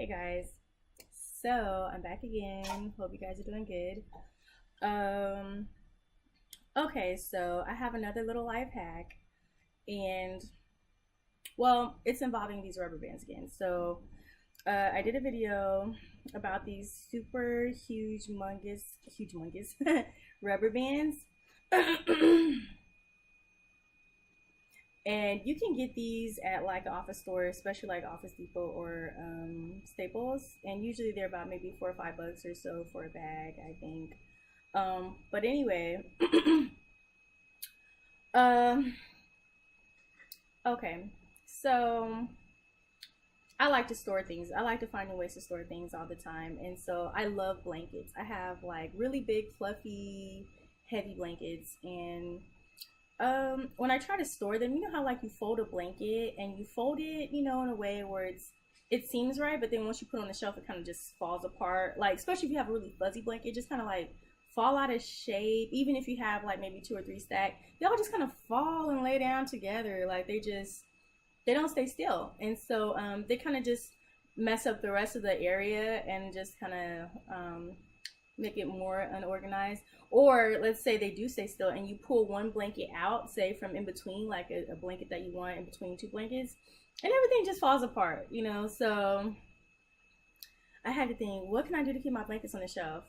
Hey guys, so I'm back again. Hope you guys are doing good. Um, okay, so I have another little life hack, and well, it's involving these rubber bands again. So I did a video about these super huge mungus rubber bands. And you can get these at like an office store, especially like Office Depot or Staples. And usually they're about maybe $4 or $5 or so for a bag, I think. But anyway, um, okay. So I like to store things. I like to find new ways to store things all the time. And so I love blankets. I have like really big, fluffy, heavy blankets. And when I try to store them, you know how like you fold a blanket and you fold it, in a way where it seems right, but then once you put it on the shelf, it kind of just falls apart. Like especially if you have a really fuzzy blanket, just kind of like fall out of shape. Even if you have like maybe two or three stacked, they all just kind of fall and lay down together. Like they don't stay still, and so they kind of just mess up the rest of the area and just kind of make it more unorganized. Or let's say they do stay still and you pull one blanket out, say from in between, like a blanket that you want in between two blankets, and everything just falls apart. So I had to think, what can I do to keep my blankets on the shelf,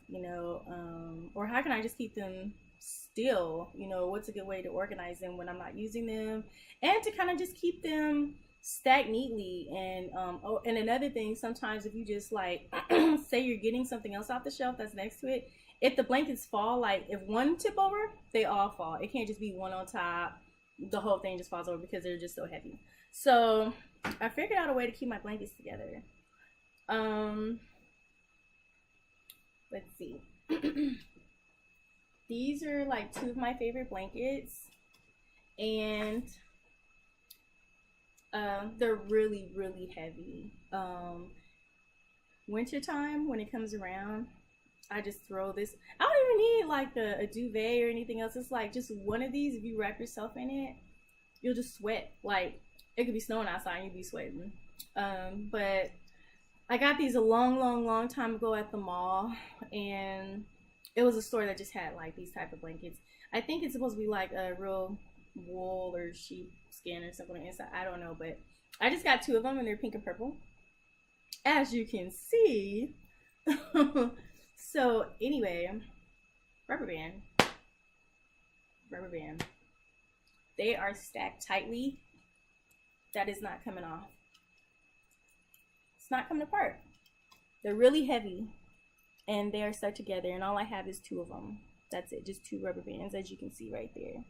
or how can I just keep them still? What's a good way to organize them when I'm not using them, and to kind of just keep them stacked neatly. And and another thing, sometimes if you just like say you're getting something else off the shelf that's next to it, if the blankets fall, like if one tip over, they all fall. It can't just be one on top, the whole thing just falls over because they're just so heavy. So I figured out a way to keep my blankets together. um let's see. These are like two of my favorite blankets, and they're really, really heavy. Wintertime, when it comes around, I just throw this. I don't even need like a duvet or anything else. It's like just one of these. If you wrap yourself in it, you'll just sweat. Like it could be snowing outside and you'd be sweating. But I got these a long, long, long time ago at the mall, and it was a store that just had like these type of blankets. I think it's supposed to be like a real wool or sheep skin or something on the inside. I don't know, but I just got two of them, and they're pink and purple, as you can see. So anyway, rubber band, rubber band. They are stacked tightly. That is not coming off. It's not coming apart. They're really heavy, and they are stuck together, and all I have is two of them. That's it, just two rubber bands, as you can see right there.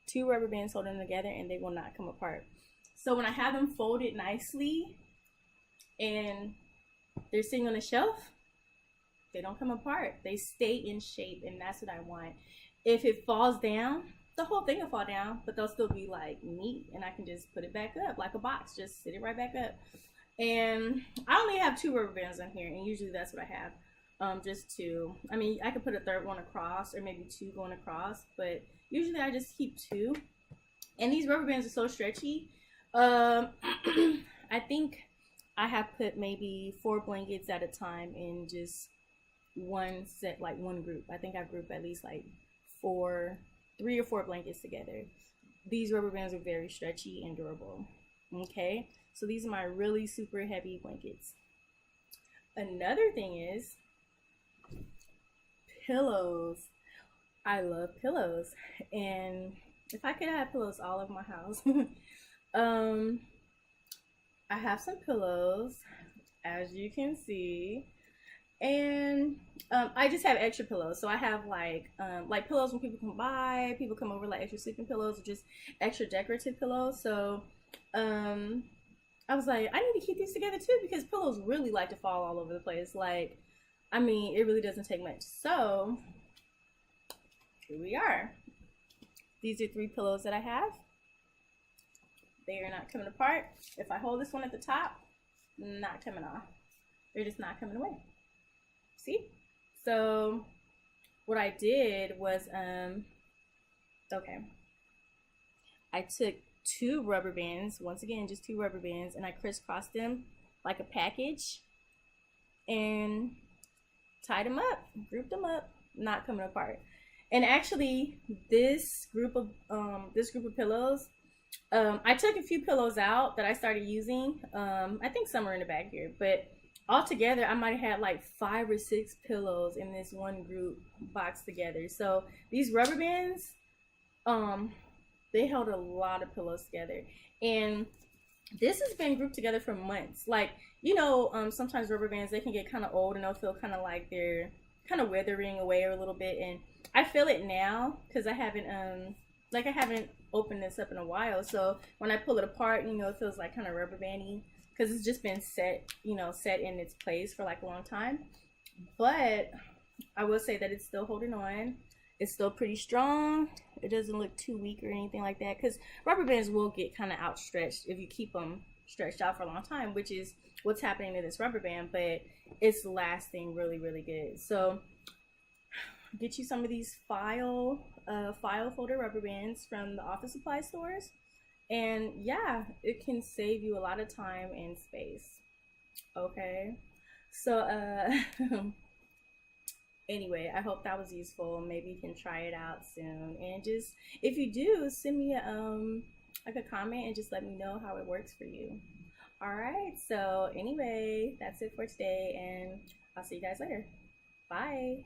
Two rubber bands holding them together, and they will not come apart. So when I have them folded nicely and they're sitting on the shelf, they don't come apart. They stay in shape, and that's what I want. If it falls down, the whole thing will fall down, but they'll still be like neat, and I can just put it back up like a box, just sit it right back up. And I only have two rubber bands on here, and usually that's what I have. Just two. I mean, I could put a third one across, or maybe two going across, but usually I just keep two. And these rubber bands are so stretchy. I think I have put maybe 4 blankets at a time in just one set, like one group. I think I've grouped at least like 3 or 4 blankets together. These rubber bands are very stretchy and durable. Okay, so these are my really super heavy blankets. Another thing is pillows. I love pillows, and if I could have pillows all over my house. I have some pillows, as you can see, and I just have extra pillows. So I have like pillows when people come by, people come over, like extra sleeping pillows or just extra decorative pillows. So I was like, I need to keep these together too, because pillows really like to fall all over the place. Like, I mean, it really doesn't take much. So here we are. These are 3 pillows that I have. They are not coming apart. If I hold this one at the top, not coming off. They're just not coming away. See? So what I did was, okay, I took 2 rubber bands, once again, just 2 rubber bands, and I crisscrossed them like a package. and tied them up, grouped them up, not coming apart. And actually, this group of pillows, I took a few pillows out that I started using. I think some are in the bag here, but altogether, I might have had like 5 or 6 pillows in this one group boxed together. So these rubber bands, um, they held a lot of pillows together, and this has been grouped together for months. Like, sometimes rubber bands, they can get kind of old and they'll feel kind of like they're kind of withering away a little bit. And I feel it now because I haven't opened this up in a while. So when I pull it apart, it feels like kind of rubber bandy because it's just been set in its place for like a long time. But I will say that it's still holding on. It's still pretty strong. It doesn't look too weak or anything like that, because rubber bands will get kind of outstretched if you keep them stretched out for a long time, which is what's happening to this rubber band. But it's lasting really, really good. So get you some of these file folder rubber bands from the office supply stores, and yeah, it can save you a lot of time and space. Okay, so anyway, I hope that was useful. Maybe you can try it out soon. And just, if you do, send me like a comment and just let me know how it works for you. All right. So anyway, that's it for today, and I'll see you guys later. Bye.